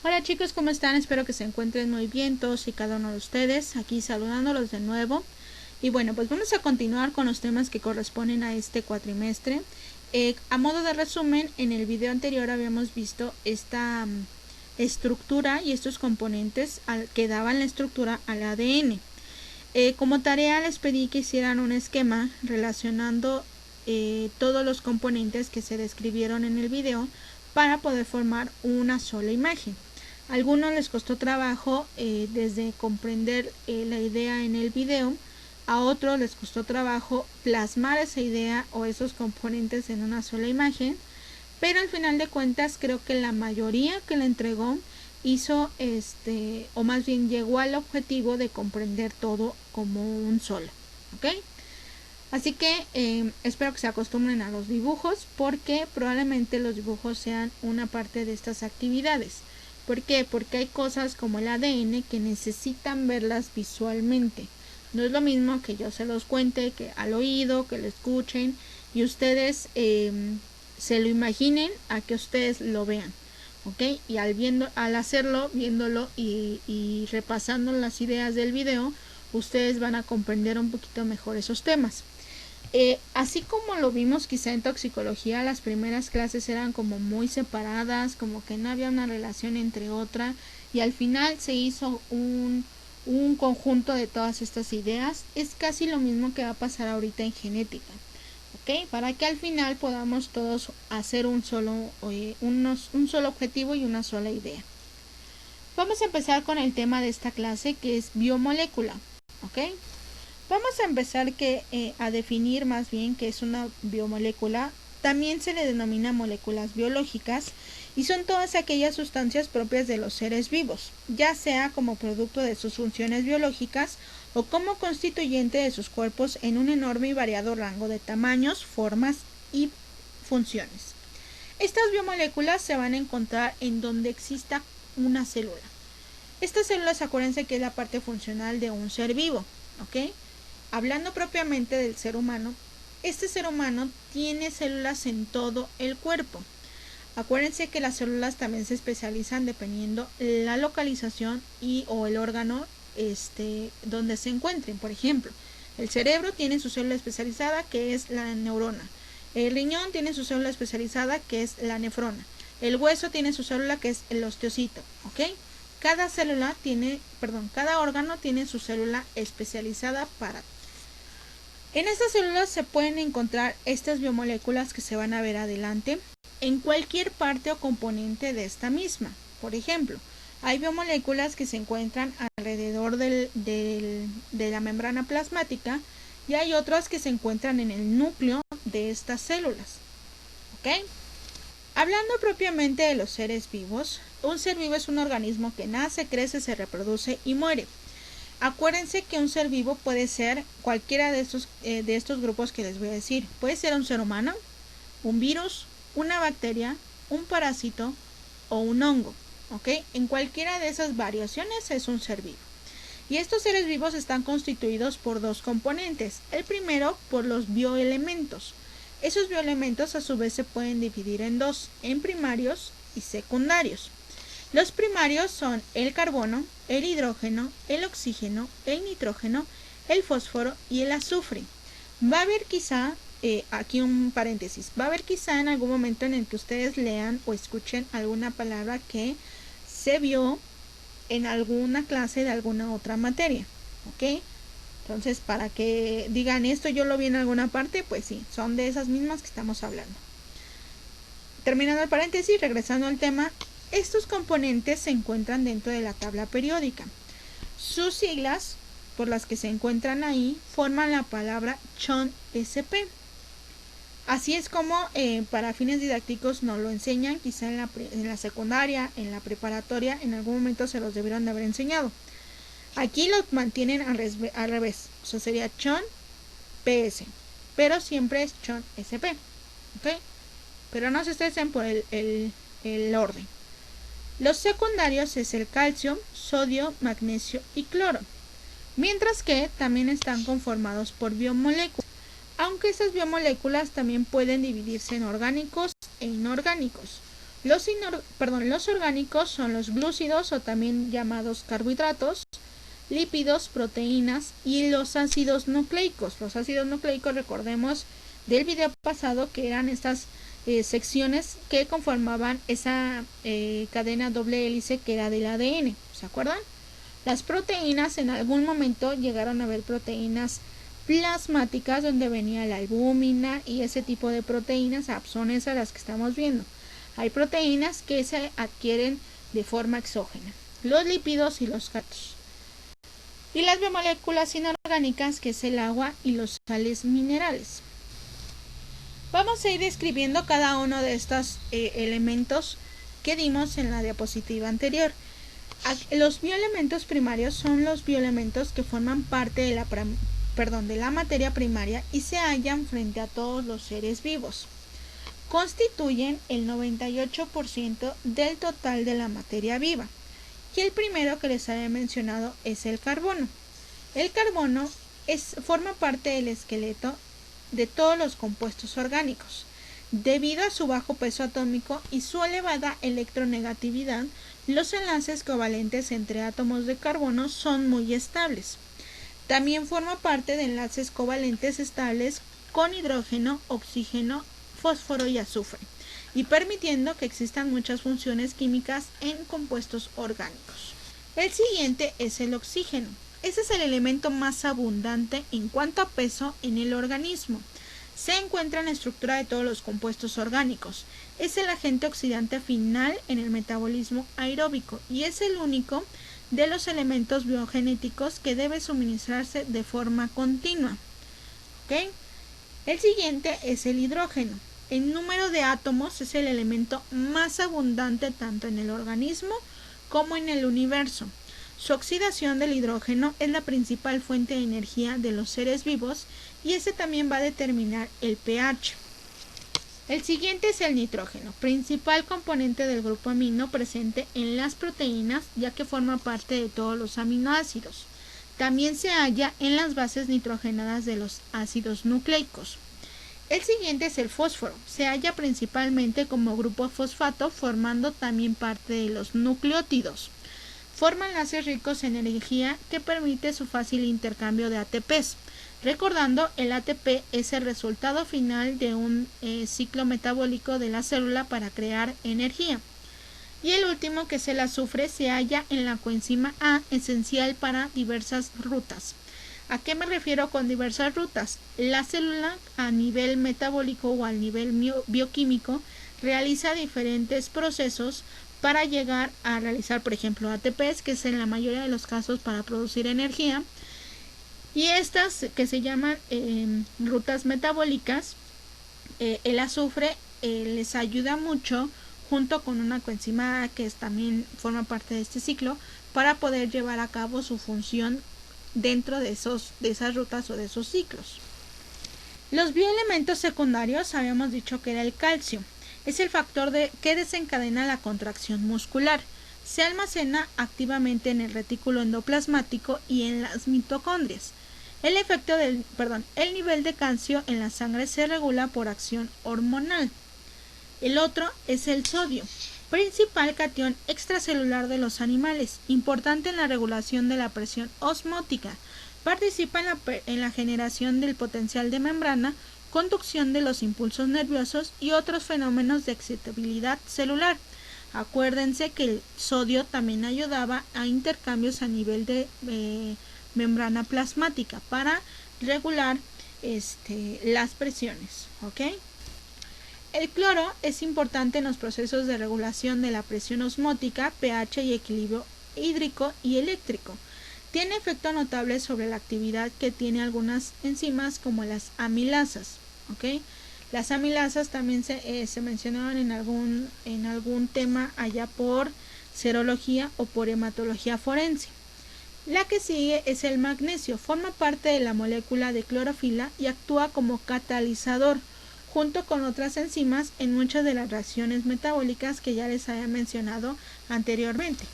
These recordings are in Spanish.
Hola chicos, ¿cómo están? Espero que se encuentren muy bien todos y cada uno de ustedes, aquí saludándolos de nuevo. Y bueno, pues vamos a continuar con los temas que corresponden a este cuatrimestre. A modo de resumen, en el video anterior habíamos visto esta estructura y estos componentes que daban la estructura al ADN. Como tarea les pedí que hicieran un esquema relacionando todos los componentes que se describieron en el video para poder formar una sola imagen. A algunos les costó trabajo desde comprender la idea en el video, a otros les costó trabajo plasmar esa idea o esos componentes en una sola imagen, pero al final de cuentas creo que la mayoría que la entregó hizo o más bien llegó al objetivo de comprender todo como un solo, ¿ok? Así que espero que se acostumbren a los dibujos, porque probablemente los dibujos sean una parte de estas actividades. ¿Por qué? Porque hay cosas como el ADN que necesitan verlas visualmente. No es lo mismo que yo se los cuente, que al oído, que lo escuchen y ustedes se lo imaginen a que ustedes lo vean, ¿ok? Y al hacerlo, viéndolo y repasando las ideas del video, ustedes van a comprender un poquito mejor esos temas. Así como lo vimos quizá en toxicología, las primeras clases eran como muy separadas, como que no había una relación entre otra, y al final se hizo un conjunto de todas estas ideas. Es casi lo mismo que va a pasar ahorita en genética, ¿ok? Para que al final podamos todos hacer un solo objetivo y una sola idea. Vamos a empezar con el tema de esta clase, que es biomolécula, ¿ok? Vamos a empezar a definir más bien qué es una biomolécula. También se le denomina moléculas biológicas y son todas aquellas sustancias propias de los seres vivos, ya sea como producto de sus funciones biológicas o como constituyente de sus cuerpos en un enorme y variado rango de tamaños, formas y funciones. Estas biomoléculas se van a encontrar en donde exista una célula. Estas células, acuérdense que es la parte funcional de un ser vivo, ¿ok? Hablando propiamente del ser humano, este ser humano tiene células en todo el cuerpo. Acuérdense que las células también se especializan dependiendo la localización o el órgano donde se encuentren. Por ejemplo, el cerebro tiene su célula especializada, que es la neurona. El riñón tiene su célula especializada, que es la nefrona. El hueso tiene su célula, que es el osteocito, ¿ok? Cada órgano tiene su célula especializada para. En estas células se pueden encontrar estas biomoléculas que se van a ver adelante en cualquier parte o componente de esta misma. Por ejemplo, hay biomoléculas que se encuentran alrededor de la membrana plasmática y hay otras que se encuentran en el núcleo de estas células, ¿ok? Hablando propiamente de los seres vivos, un ser vivo es un organismo que nace, crece, se reproduce y muere. Acuérdense que un ser vivo puede ser cualquiera de estos grupos que les voy a decir. Puede ser un ser humano, un virus, una bacteria, un parásito o un hongo, ¿ok? En cualquiera de esas variaciones es un ser vivo. Y estos seres vivos están constituidos por dos componentes. El primero, por los bioelementos. Esos bioelementos a su vez se pueden dividir en dos, en primarios y secundarios. Los primarios son el carbono, el hidrógeno, el oxígeno, el nitrógeno, el fósforo y el azufre. Va a haber quizá, aquí un paréntesis, va a haber quizá en algún momento en el que ustedes lean o escuchen alguna palabra que se vio en alguna clase de alguna otra materia, ¿ok? Entonces, para que digan esto yo lo vi en alguna parte, pues sí, son de esas mismas que estamos hablando. Terminando el paréntesis, regresando al tema, estos componentes se encuentran dentro de la tabla periódica. Sus siglas, por las que se encuentran ahí, forman la palabra CHON-SP. Así es como para fines didácticos nos lo enseñan, quizá en la secundaria, en la preparatoria, en algún momento se los debieron de haber enseñado. Aquí lo mantienen al revés, o sea, sería CHON-PS, pero siempre es CHON-SP, ¿ok? Pero no se estresen por el orden. Los secundarios es el calcio, sodio, magnesio y cloro, mientras que también están conformados por biomoléculas, aunque esas biomoléculas también pueden dividirse en orgánicos e inorgánicos. Los orgánicos son los glúcidos o también llamados carbohidratos, lípidos, proteínas y los ácidos nucleicos. Los ácidos nucleicos, recordemos del video pasado que eran estas secciones que conformaban esa cadena doble hélice que era del ADN, ¿se acuerdan? Las proteínas, en algún momento llegaron a haber proteínas plasmáticas donde venía la albúmina y ese tipo de proteínas, son esas las que estamos viendo. Hay proteínas que se adquieren de forma exógena, los lípidos y los carbohidratos. Y las biomoléculas inorgánicas, que es el agua y los sales minerales. Vamos a ir describiendo cada uno de estos elementos que dimos en la diapositiva anterior. Los bioelementos primarios son los bioelementos que forman parte de la materia primaria y se hallan frente a todos los seres vivos. Constituyen el 98% del total de la materia viva. Y el primero que les había mencionado es el carbono. El carbono forma parte del esqueleto de todos los compuestos orgánicos. Debido a su bajo peso atómico y su elevada electronegatividad, los enlaces covalentes entre átomos de carbono son muy estables. También forma parte de enlaces covalentes estables con hidrógeno, oxígeno, fósforo y azufre, y permitiendo que existan muchas funciones químicas en compuestos orgánicos. El siguiente es el oxígeno. Ese es el elemento más abundante en cuanto a peso en el organismo. Se encuentra en la estructura de todos los compuestos orgánicos. Es el agente oxidante final en el metabolismo aeróbico y es el único de los elementos biogenéticos que debe suministrarse de forma continua. ¿Okay? El siguiente es el hidrógeno. El número de átomos es el elemento más abundante tanto en el organismo como en el universo. Su oxidación del hidrógeno es la principal fuente de energía de los seres vivos y ese también va a determinar el pH. El siguiente es el nitrógeno, principal componente del grupo amino presente en las proteínas, ya que forma parte de todos los aminoácidos. También se halla en las bases nitrogenadas de los ácidos nucleicos. El siguiente es el fósforo. Se halla principalmente como grupo fosfato, formando también parte de los nucleótidos. Forma enlaces ricos en energía que permite su fácil intercambio de ATPs. Recordando, el ATP es el resultado final de un ciclo metabólico de la célula para crear energía. Y el último, que es el azufre, se halla en la coenzima A, esencial para diversas rutas. ¿A qué me refiero con diversas rutas? La célula a nivel metabólico o al nivel bioquímico realiza diferentes procesos para llegar a realizar, por ejemplo, ATPs, que es en la mayoría de los casos para producir energía. Y estas que se llaman rutas metabólicas, el azufre les ayuda mucho junto con una coenzima A, que también forma parte de este ciclo, para poder llevar a cabo su función dentro de esas rutas o de esos ciclos. Los bioelementos secundarios, habíamos dicho que era el calcio. Es el factor que desencadena la contracción muscular. Se almacena activamente en el retículo endoplasmático y en las mitocondrias. El nivel de calcio en la sangre se regula por acción hormonal. El otro es el sodio, principal catión extracelular de los animales, importante en la regulación de la presión osmótica. Participa en la generación del potencial de membrana, conducción de los impulsos nerviosos y otros fenómenos de excitabilidad celular. Acuérdense que el sodio también ayudaba a intercambios a nivel de membrana plasmática para regular las presiones, ¿ok? El cloro es importante en los procesos de regulación de la presión osmótica, pH y equilibrio hídrico y eléctrico. Tiene efecto notable sobre la actividad que tiene algunas enzimas como las amilasas, ¿ok? Las amilasas también se mencionaban en algún tema allá por serología o por hematología forense. La que sigue es el magnesio. Forma parte de la molécula de clorofila y actúa como catalizador junto con otras enzimas en muchas de las reacciones metabólicas que ya les había mencionado anteriormente.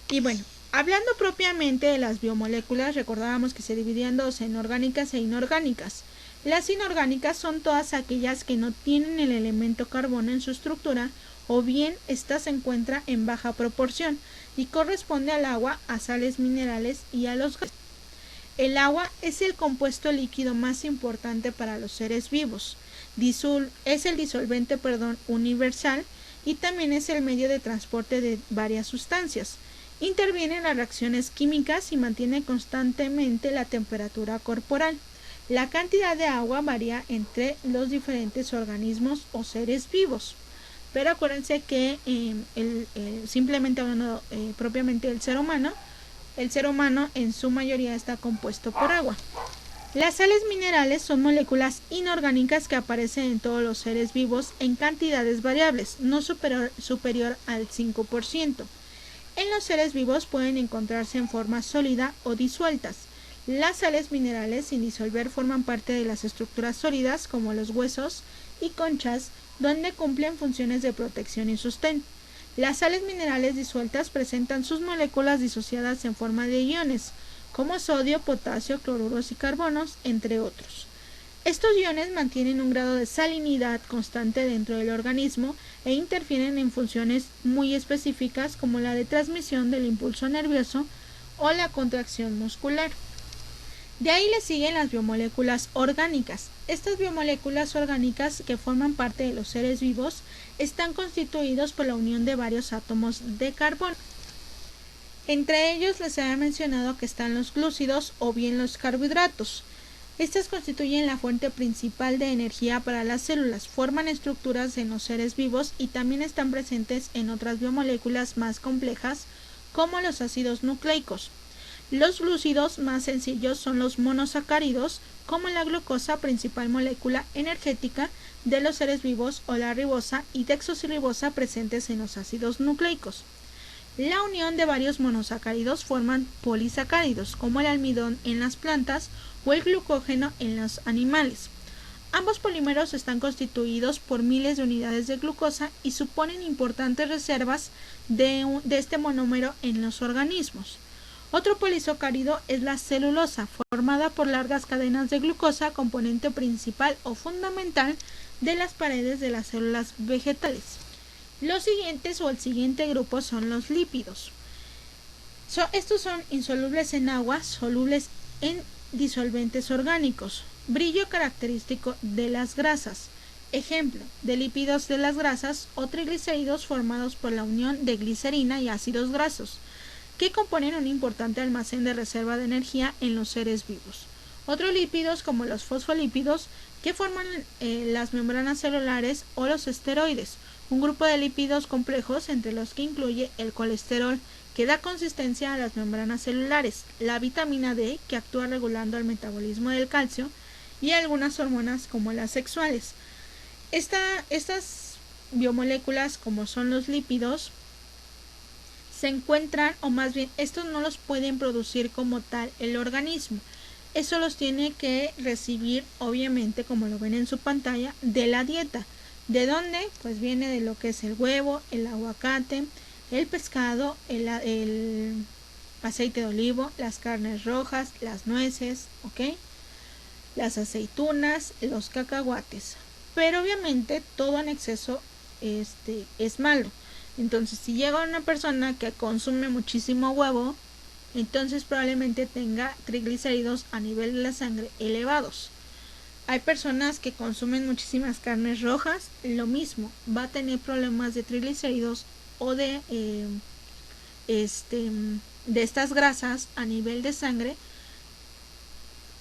Y bueno, hablando propiamente de las biomoléculas, recordábamos que se dividían dos, en orgánicas e inorgánicas. Las inorgánicas son todas aquellas que no tienen el elemento carbono en su estructura o bien ésta se encuentra en baja proporción y corresponde al agua, a sales minerales y a los gases. El agua es el compuesto líquido más importante para los seres vivos. Es el disolvente universal y también es el medio de transporte de varias sustancias. Interviene en las reacciones químicas y mantiene constantemente la temperatura corporal. La cantidad de agua varía entre los diferentes organismos o seres vivos. Pero acuérdense que simplemente hablando propiamente del ser humano, el ser humano en su mayoría está compuesto por agua. Las sales minerales son moléculas inorgánicas que aparecen en todos los seres vivos en cantidades variables, no superior al 5%. En los seres vivos pueden encontrarse en forma sólida o disueltas. Las sales minerales sin disolver forman parte de las estructuras sólidas como los huesos y conchas, donde cumplen funciones de protección y sostén. Las sales minerales disueltas presentan sus moléculas disociadas en forma de iones, como sodio, potasio, cloruros y carbonos, entre otros. Estos iones mantienen un grado de salinidad constante dentro del organismo e interfieren en funciones muy específicas como la de transmisión del impulso nervioso o la contracción muscular. De ahí le siguen las biomoléculas orgánicas. Estas biomoléculas orgánicas que forman parte de los seres vivos están constituidos por la unión de varios átomos de carbono. Entre ellos les había mencionado que están los glúcidos o bien los carbohidratos. Estas constituyen la fuente principal de energía para las células, forman estructuras en los seres vivos y también están presentes en otras biomoléculas más complejas como los ácidos nucleicos. Los glúcidos más sencillos son los monosacáridos, como la glucosa, principal molécula energética de los seres vivos, o la ribosa y desoxirribosa presentes en los ácidos nucleicos. La unión de varios monosacáridos forman polisacáridos, como el almidón en las plantas o el glucógeno en los animales. Ambos polímeros están constituidos por miles de unidades de glucosa y suponen importantes reservas de este monómero en los organismos. Otro polisacárido es la celulosa, formada por largas cadenas de glucosa, componente principal o fundamental de las paredes de las células vegetales. Los siguientes o el siguiente grupo son los lípidos. Estos son insolubles en agua, solubles en disolventes orgánicos. Brillo característico de las grasas. Ejemplo de lípidos de las grasas o triglicéridos formados por la unión de glicerina y ácidos grasos, que componen un importante almacén de reserva de energía en los seres vivos. Otros lípidos, como los fosfolípidos, que forman las membranas celulares, o los esteroides, un grupo de lípidos complejos entre los que incluye el colesterol, que da consistencia a las membranas celulares, la vitamina D, que actúa regulando el metabolismo del calcio, y algunas hormonas como las sexuales. Estas biomoléculas, como son los lípidos, se encuentran, o más bien estos no los pueden producir como tal el organismo. Eso los tiene que recibir, obviamente, como lo ven en su pantalla, de la dieta. ¿De dónde? Pues viene de lo que es el huevo, el aguacate, el pescado, el aceite de olivo, las carnes rojas, las nueces, ¿ok? Las aceitunas, los cacahuates. Pero obviamente todo en exceso es malo. Entonces, si llega una persona que consume muchísimo huevo, entonces probablemente tenga triglicéridos a nivel de la sangre elevados. Hay personas que consumen muchísimas carnes rojas, lo mismo, va a tener problemas de triglicéridos o de estas grasas a nivel de sangre,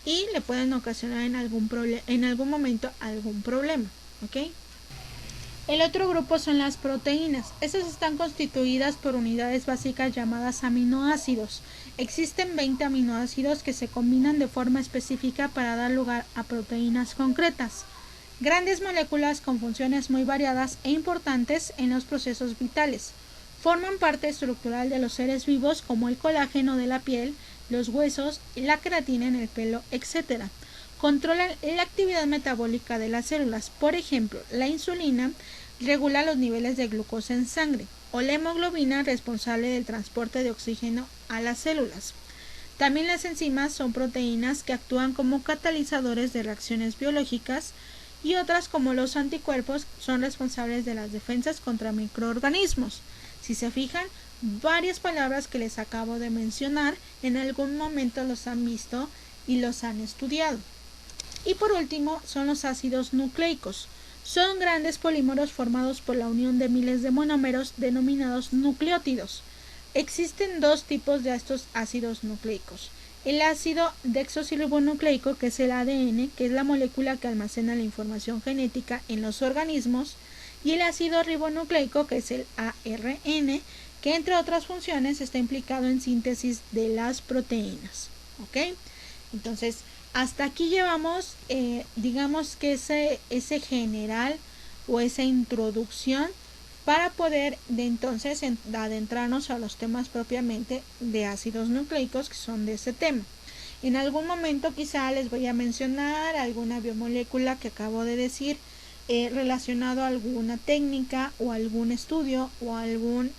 y le pueden ocasionar en algún momento algún problema, ¿ok? El otro grupo son las proteínas. Estas están constituidas por unidades básicas llamadas aminoácidos. Existen 20 aminoácidos que se combinan de forma específica para dar lugar a proteínas concretas. Grandes moléculas con funciones muy variadas e importantes en los procesos vitales. Forman parte estructural de los seres vivos, como el colágeno de la piel, los huesos, la queratina en el pelo, etc. Controlan la actividad metabólica de las células. Por ejemplo, la insulina regula los niveles de glucosa en sangre, o la hemoglobina, responsable del transporte de oxígeno a las células. También las enzimas son proteínas que actúan como catalizadores de reacciones biológicas, y otras como los anticuerpos son responsables de las defensas contra microorganismos. Si se fijan, varias palabras que les acabo de mencionar en algún momento los han visto y los han estudiado. Y por último son los ácidos nucleicos. Son grandes polímeros formados por la unión de miles de monómeros denominados nucleótidos. Existen dos tipos de estos ácidos nucleicos. El ácido desoxirribonucleico, que es el ADN, que es la molécula que almacena la información genética en los organismos, y el ácido ribonucleico, que es el ARN, que entre otras funciones está implicado en síntesis de las proteínas. ¿Ok? Entonces, hasta aquí llevamos, digamos que ese general o esa introducción para poder entonces adentrarnos a los temas propiamente de ácidos nucleicos que son de ese tema. En algún momento quizá les voy a mencionar alguna biomolécula que acabo de decir relacionado a alguna técnica o algún estudio o algún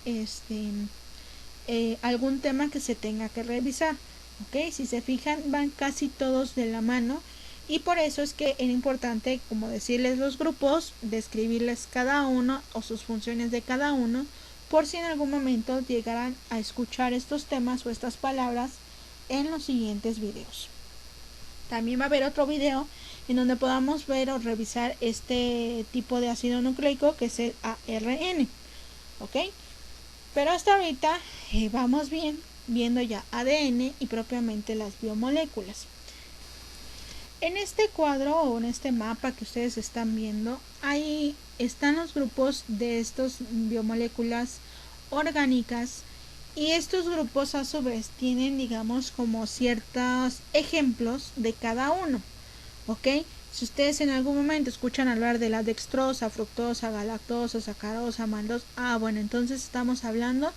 tema que se tenga que revisar. ¿Okay? Si se fijan, van casi todos de la mano y por eso es que era importante como decirles los grupos, describirles cada uno o sus funciones de cada uno, por si en algún momento llegaran a escuchar estos temas o estas palabras en los siguientes videos. También va a haber otro video en donde podamos ver o revisar este tipo de ácido nucleico que es el ARN. ¿Ok? Pero hasta ahorita vamos bien viendo ya ADN y propiamente las biomoléculas. En este cuadro o en este mapa que ustedes están viendo, ahí están los grupos de estas biomoléculas orgánicas y estos grupos a su vez tienen, digamos, como ciertos ejemplos de cada uno. ¿Ok? Si ustedes en algún momento escuchan hablar de la dextrosa, fructosa, galactosa, sacarosa, maltosa, bueno, entonces estamos hablando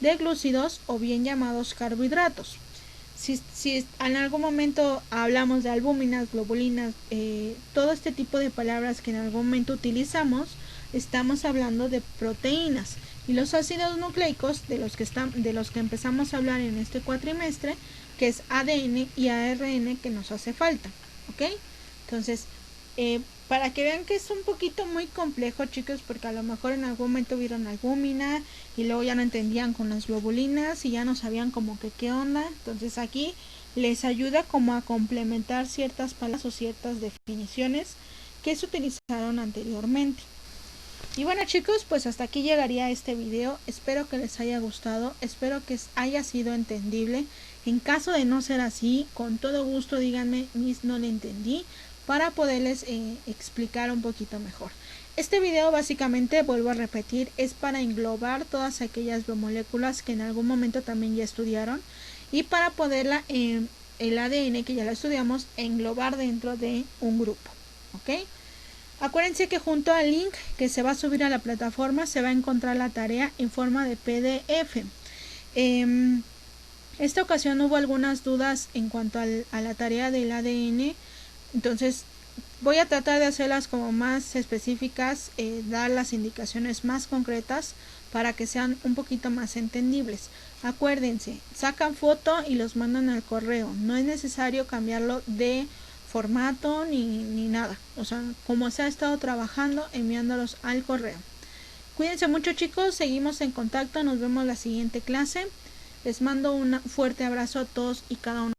de glúcidos o bien llamados carbohidratos. Si en algún momento hablamos de albúminas, globulinas, todo este tipo de palabras que en algún momento utilizamos, estamos hablando de proteínas. Y los ácidos nucleicos de los que empezamos a hablar en este cuatrimestre, que es ADN y ARN, que nos hace falta. ¿Ok? Entonces, para que vean que es un poquito muy complejo, chicos, porque a lo mejor en algún momento vieron albúmina y luego ya no entendían con las globulinas y ya no sabían como que qué onda. Entonces aquí les ayuda como a complementar ciertas palabras o ciertas definiciones que se utilizaron anteriormente. Y bueno, chicos, pues hasta aquí llegaría este video. Espero que les haya gustado, espero que haya sido entendible. En caso de no ser así, con todo gusto díganme, Miss, no le entendí, para poderles explicar un poquito mejor. Este video básicamente, vuelvo a repetir, es para englobar todas aquellas biomoléculas que en algún momento también ya estudiaron y para poderla, el ADN que ya la estudiamos, englobar dentro de un grupo. ¿Ok? Acuérdense que junto al link que se va a subir a la plataforma se va a encontrar la tarea en forma de PDF. Esta ocasión hubo algunas dudas en cuanto a la tarea del ADN, entonces voy a tratar de hacerlas como más específicas, dar las indicaciones más concretas para que sean un poquito más entendibles. Acuérdense, sacan foto y los mandan al correo, no es necesario cambiarlo de formato ni nada, o sea, como se ha estado trabajando, enviándolos al correo. Cuídense mucho, chicos, seguimos en contacto, nos vemos la siguiente clase. Les mando un fuerte abrazo a todos y cada uno.